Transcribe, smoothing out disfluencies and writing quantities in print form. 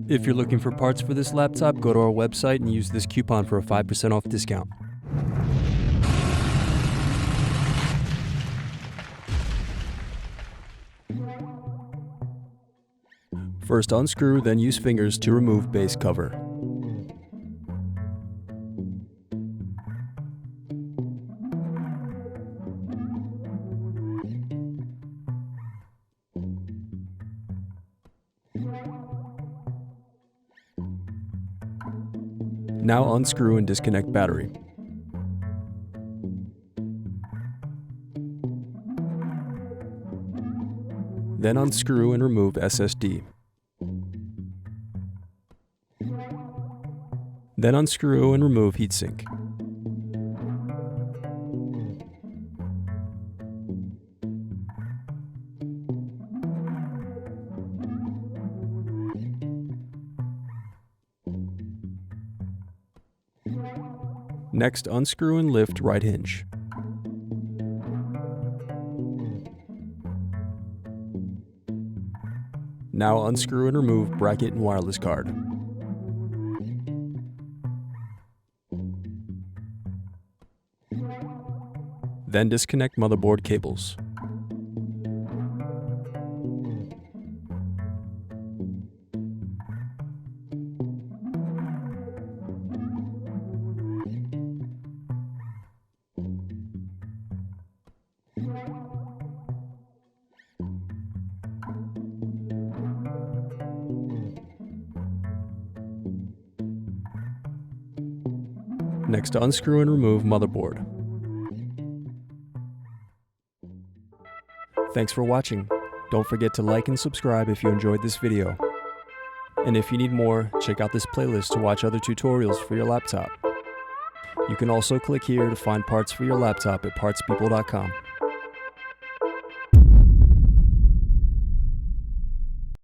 If you're looking for parts for this laptop, go to our website and use this coupon for a 5% off discount. First unscrew, then use fingers to remove base cover. Now unscrew and disconnect battery. Then unscrew and remove SSD. Then unscrew and remove heatsink. Next, unscrew and lift right hinge. Now unscrew and remove bracket and wireless card. Then disconnect motherboard cables. Next, unscrew and remove motherboard. Thanks for watching. Don't forget to like and subscribe if you enjoyed this video. And if you need more, check out this playlist to watch other tutorials for your laptop. You can also click here to find parts for your laptop at partspeople.com.